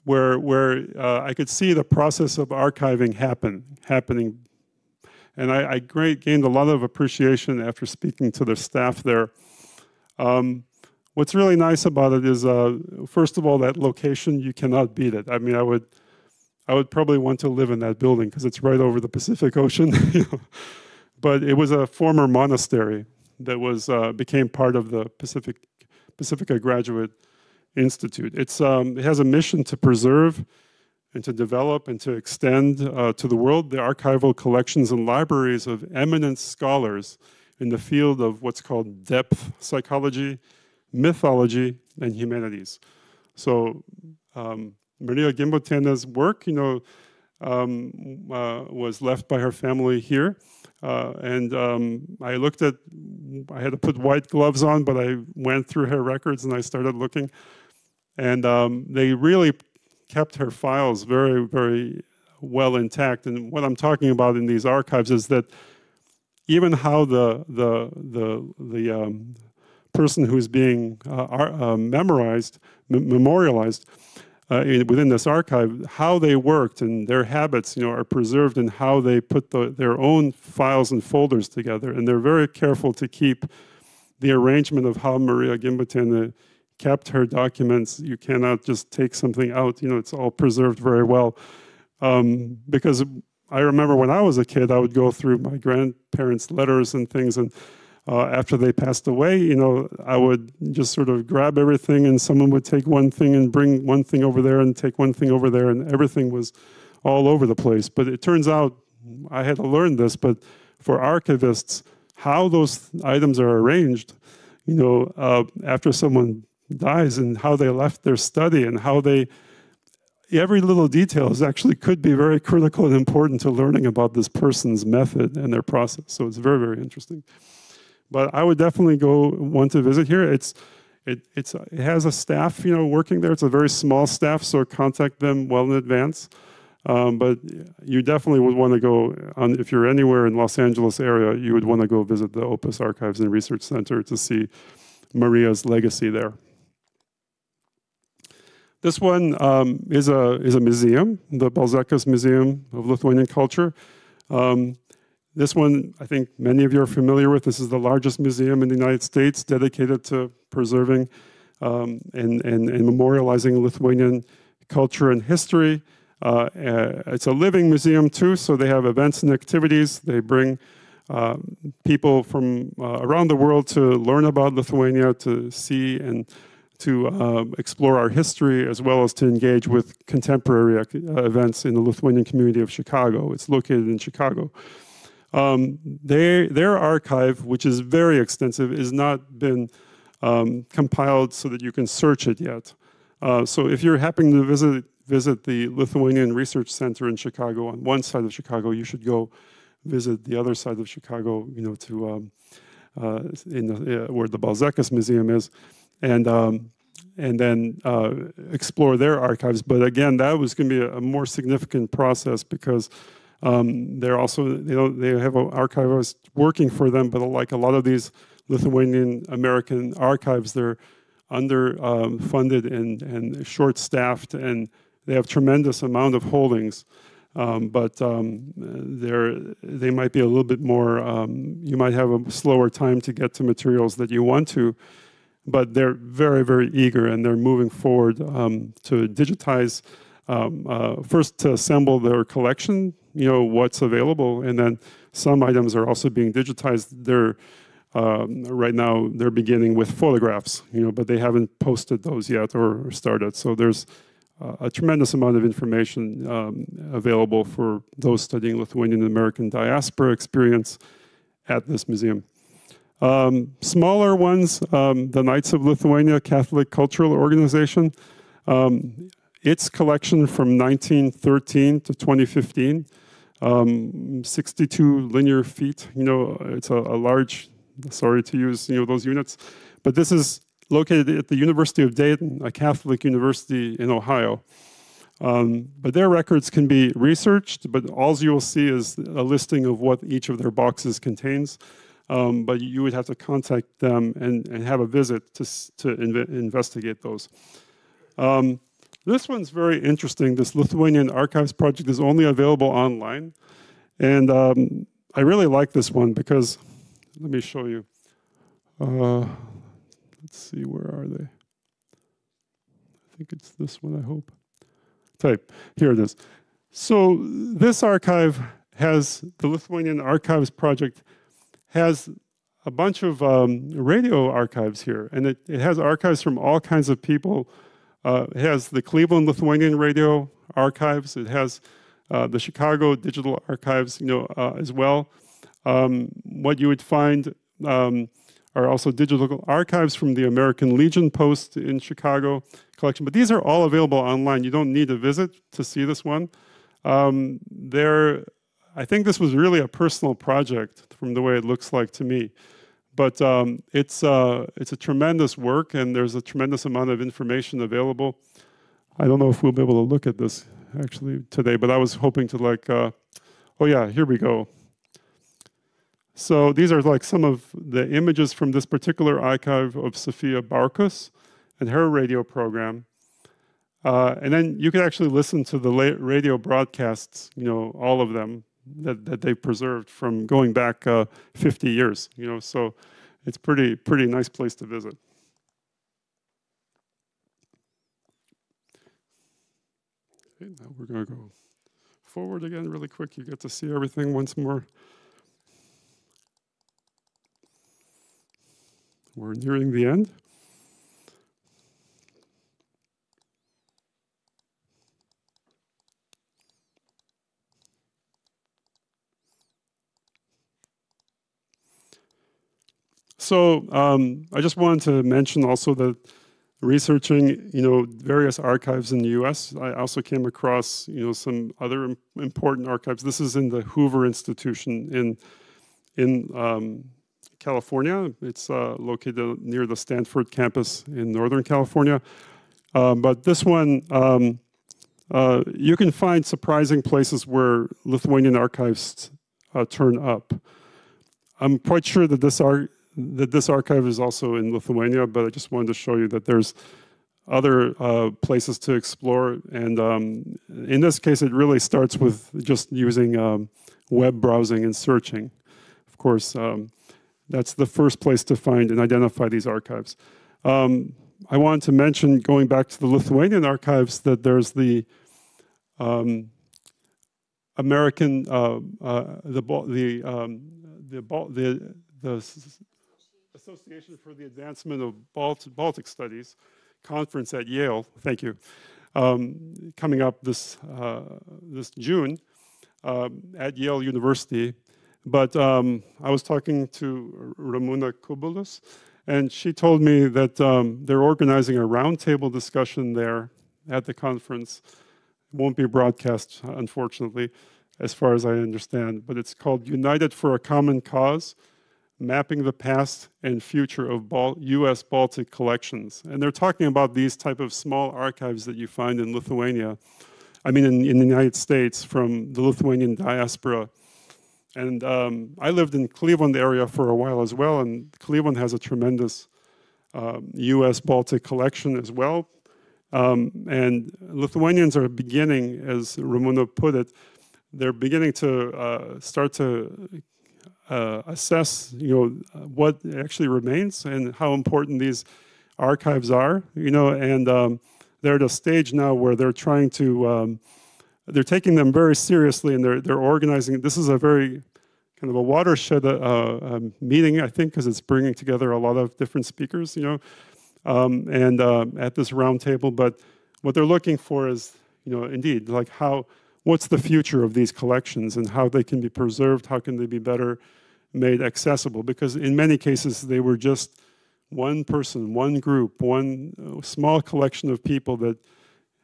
where I could see the process of archiving happening. And I gained a lot of appreciation after speaking to the staff there. What's really nice about it is, first of all, that location, you cannot beat it. I mean, I would probably want to live in that building because it's right over the Pacific Ocean. But it was a former monastery that became part of the Pacifica Graduate Institute. It has a mission to preserve and to develop and to extend to the world the archival collections and libraries of eminent scholars in the field of what's called depth psychology, mythology, and humanities. So Maria Gimbotena's work, was left by her family here. I looked at, I had to put white gloves on, but I went through her records and I started looking. And they really kept her files very, very well intact. And what I'm talking about in these archives is that even how the person who's being memorialized within this archive, how they worked and their habits, are preserved in how they put their own files and folders together. And they're very careful to keep the arrangement of how Maria Gimbotena kept her documents. You cannot just take something out, it's all preserved very well. Because I remember when I was a kid, I would go through my grandparents' letters and things, and after they passed away, I would just sort of grab everything, and someone would take one thing and bring one thing over there and take one thing over there, and everything was all over the place. But it turns out, I had to learn this, but for archivists, how those items are arranged, after someone dies, and how they left their study, and how every little detail actually could be very critical and important to learning about this person's method and their process. So it's very, very interesting. But I would definitely want to visit here. It has a staff, working there. It's a very small staff, so contact them well in advance. But you definitely would want to go, if you're anywhere in Los Angeles area, you would want to go visit the Opus Archives and Research Center to see Maria's legacy there. This one is a museum, the Balzekas Museum of Lithuanian Culture. This one, I think many of you are familiar with. This is the largest museum in the United States dedicated to preserving and memorializing Lithuanian culture and history. It's a living museum too, so they have events and activities. They bring people from around the world to learn about Lithuania, to see and to explore our history, as well as to engage with contemporary events in the Lithuanian community of Chicago. It's located in Chicago. Their archive, which is very extensive, has not been compiled so that you can search it yet. So if you're happening to visit the Lithuanian Research Center in Chicago, on one side of Chicago, you should go visit the other side of Chicago, to where the Balzekas Museum is, and then explore their archives. But again, that was going to be a more significant process, because they're also, they have an archivist working for them, but like a lot of these Lithuanian American archives, they're underfunded and short-staffed, and they have tremendous amount of holdings. But they might be a little bit more, you might have a slower time to get to materials that you want to, but they're very, very eager, and they're moving forward to digitize, first to assemble their collection, what's available, and then some items are also being digitized. They're right now they're beginning with photographs, but they haven't posted those yet or started. So there's a tremendous amount of information available for those studying Lithuanian American diaspora experience at this museum. Smaller ones, the Knights of Lithuania Catholic Cultural Organization. Its collection from 1913 to 2015, 62 linear feet. It's a large, sorry to use those units, but this is located at the University of Dayton, a Catholic university in Ohio. But their records can be researched, but all you will see is a listing of what each of their boxes contains. But you would have to contact them and have a visit to investigate those. This one's very interesting. This Lithuanian Archives project is only available online. And I really like this one because, let me show you. Let's see, where are they? I think it's this one, I hope. Type, here it is. So this archive has, the Lithuanian Archives project has a bunch of radio archives here. And it has archives from all kinds of people. It has the Cleveland Lithuanian Radio archives. It has the Chicago Digital Archives, as well. What you would find are also digital archives from the American Legion Post in Chicago collection. But these are all available online. You don't need to visit to see this one. I think this was really a personal project from the way it looks like to me. But it's a tremendous work, and there's a tremendous amount of information available. I don't know if we'll be able to look at this actually today, but I was hoping to oh yeah, here we go. So these are like some of the images from this particular archive of Sophia Barkus and her radio program. And then you can actually listen to the radio broadcasts, all of them that they preserved from going back 50 years, so it's pretty nice place to visit. Okay, now we're going to go forward again really quick. You get to see everything once more. We're nearing the end. So I just wanted to mention also that researching, various archives in the U.S., I also came across, some other important archives. This is in the Hoover Institution in California. It's located near the Stanford campus in Northern California. But this one, you can find surprising places where Lithuanian archives turn up. I'm quite sure that this archive is also in Lithuania, but I just wanted to show you that there's other places to explore. And in this case, it really starts with just using web browsing and searching. Of course, that's the first place to find and identify these archives. I wanted to mention, going back to the Lithuanian archives, that there's the American, the Association for the Advancement of Baltic Studies conference at Yale. Thank you. Coming up this June at Yale University. But I was talking to Ramūna Kubilius, and she told me that they're organizing a roundtable discussion there at the conference. It won't be broadcast, unfortunately, as far as I understand, but it's called United for a Common Cause, Mapping the Past and Future of U.S. Baltic Collections. And they're talking about these type of small archives that you find in Lithuania, in the United States, from the Lithuanian diaspora. And I lived in Cleveland area for a while as well, and Cleveland has a tremendous U.S. Baltic collection as well. And Lithuanians are beginning, as Ramūna put it, they're beginning to start to assess, what actually remains and how important these archives are, and they're at a stage now where they're trying to, they're taking them very seriously, and they're organizing. This is a very kind of a watershed meeting, I think, because it's bringing together a lot of different speakers, and at this roundtable. But what they're looking for is, indeed, like what's the future of these collections and how they can be preserved, how can they be better made accessible? Because in many cases, they were just one person, one group, one small collection of people that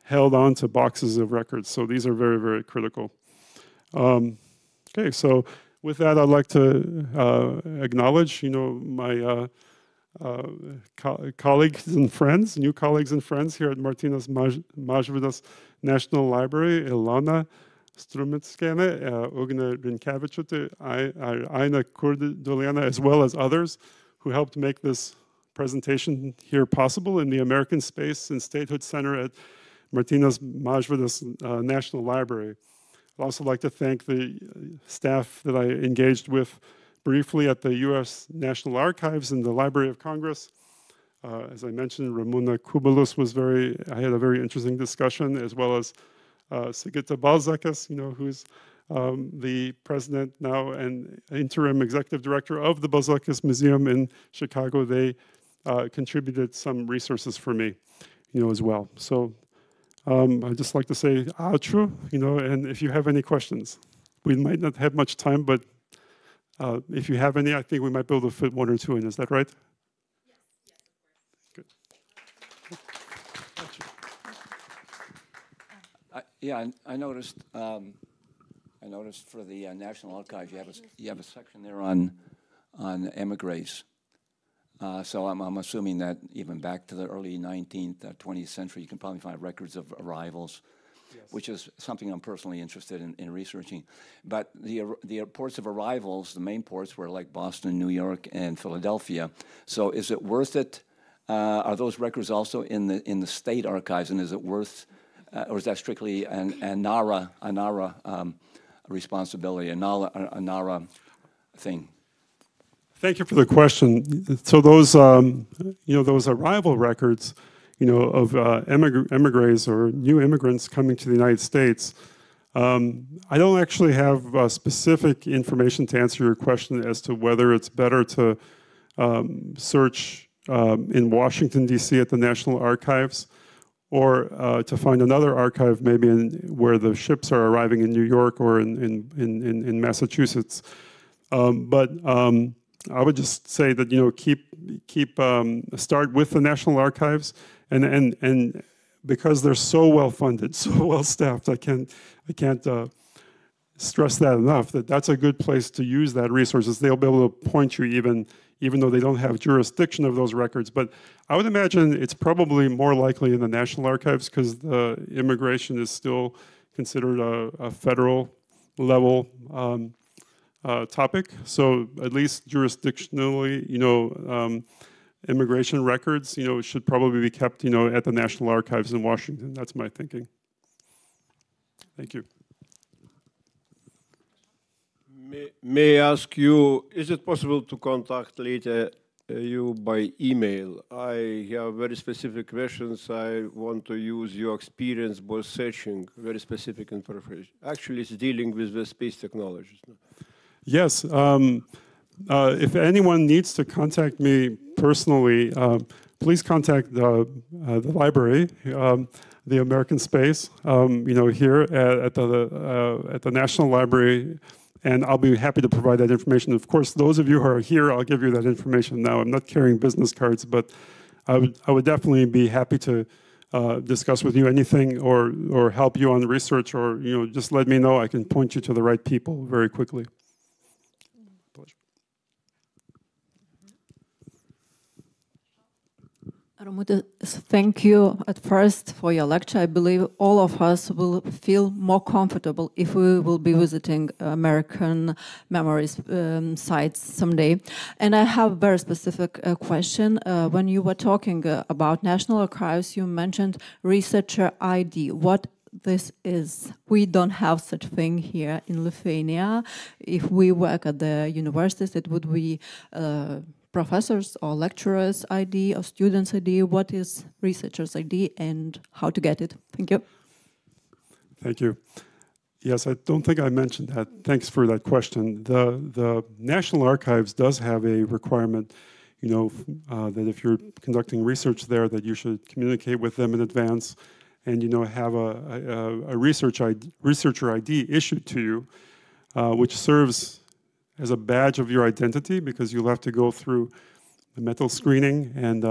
held on to boxes of records. So these are very, very critical. Okay, so with that, I'd like to acknowledge, my colleagues and friends, new colleagues and friends here at Martynas Mažvydas National Library, Ilona Strumitskienė, Ugnė Rinkevičiūtė, Aina Kurdulėna, as well as others who helped make this presentation here possible in the American Space and Statehood Center at Martynas Mažvydas National Library. I'd also like to thank the staff that I engaged with briefly at the U.S. National Archives and the Library of Congress. As I mentioned, Ramūna Kubilius I had a very interesting discussion, as well as Sigita Balzakas, who's the president now and interim executive director of the Balzakas Museum in Chicago. They contributed some resources for me, as well. So I'd just like to say outro, and if you have any questions. We might not have much time, but if you have any, I think we might be able to fit one or two in. Is that right? Yes, of course. Good. Yeah, I noticed. I noticed for the National Archives, you have a section there on emigres. So I'm assuming that even back to the early 19th, 20th century, you can probably find records of arrivals, yes, which is something I'm personally interested in researching. But the ports of arrivals, the main ports were like Boston, New York, and Philadelphia. So is it worth it? Are those records also in the state archives, and is it worth, or is that strictly an NARA responsibility, a NARA thing? Thank you for the question. So those, those arrival records, of emigres or new immigrants coming to the United States, I don't actually have specific information to answer your question as to whether it's better to search in Washington, D.C. at the National Archives, or to find another archive maybe where the ships are arriving in New York or in Massachusetts. I would just say that start with the National Archives, and because they're so well funded, so well staffed, I can't stress that enough. That's a good place to use that resources. They'll be able to point you even though they don't have jurisdiction of those records. But I would imagine it's probably more likely in the National Archives because the immigration is still considered a federal level topic. So at least jurisdictionally, immigration records, should probably be kept, at the National Archives in Washington. That's my thinking. Thank you. May I ask you, is it possible to contact later you by email? I have very specific questions. I want to use your experience by searching very specific information. Actually, it's dealing with the space technologies. Yes. If anyone needs to contact me personally, please contact the library, the American Space, here at the National Library, and I'll be happy to provide that information. Of course, those of you who are here, I'll give you that information now. I'm not carrying business cards, but I would definitely be happy to discuss with you anything or help you on research, or just let me know. I can point you to the right people very quickly. Ramute, thank you at first for your lecture. I believe all of us will feel more comfortable if we will be visiting American Memories sites someday. And I have a very specific question. When you were talking about National Archives, you mentioned researcher ID. What this is? We don't have such thing here in Lithuania. If we work at the universities, it would be professors or lecturers' ID or students' ID. What is researchers' ID and how to get it? Thank you. Thank you. Yes, I don't think I mentioned that. Thanks for that question. The National Archives does have a requirement, that if you're conducting research there, that you should communicate with them in advance and, have a researcher ID issued to you, which serves as a badge of your identity, because you'll have to go through the metal screening, and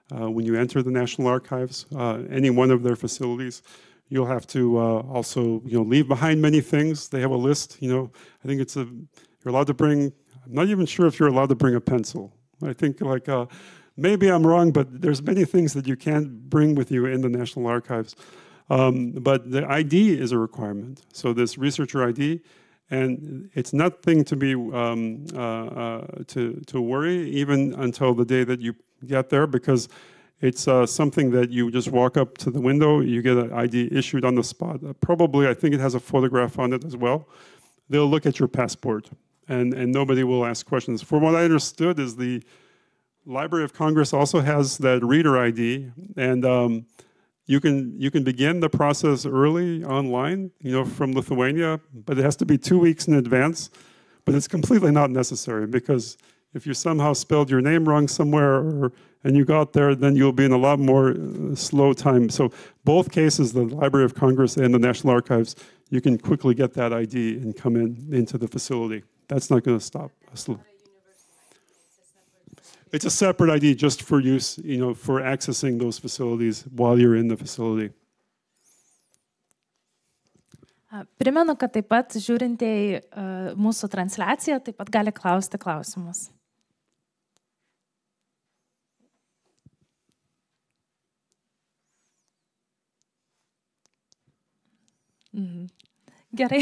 when you enter the National Archives, any one of their facilities, you'll have to also leave behind many things. They have a list. I think you're allowed to bring. I'm not even sure if you're allowed to bring a pencil. I think maybe I'm wrong, but there's many things that you can't bring with you in the National Archives. But the ID is a requirement. So this researcher ID. And it's nothing to be to worry even until the day that you get there, because it's something that you just walk up to the window, you get an ID issued on the spot. Probably, I think it has a photograph on it as well. They'll look at your passport, and nobody will ask questions. From what I understood, is the Library of Congress also has that reader ID, and you can begin the process early online, from Lithuania, but it has to be 2 weeks in advance. But it's completely not necessary, because if you somehow spelled your name wrong somewhere, or and you got there, then you'll be in a lot more slow time. So both cases, the Library of Congress and the National Archives, you can quickly get that ID and come into the facility. That's not going to stop us. It's a separate ID just for use, for accessing those facilities while you're in the facility. Primenu, kad taip pat žiūrintieji mūsų transliaciją taip pat gali klausti klausimus. Gerai.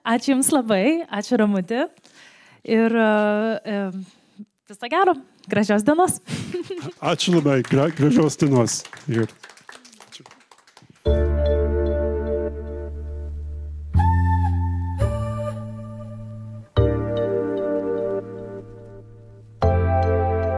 Ačiū Jums labai, ačiū Ramutė ir viso gero, gražios dienos. Ačiū labai, gražios dienos.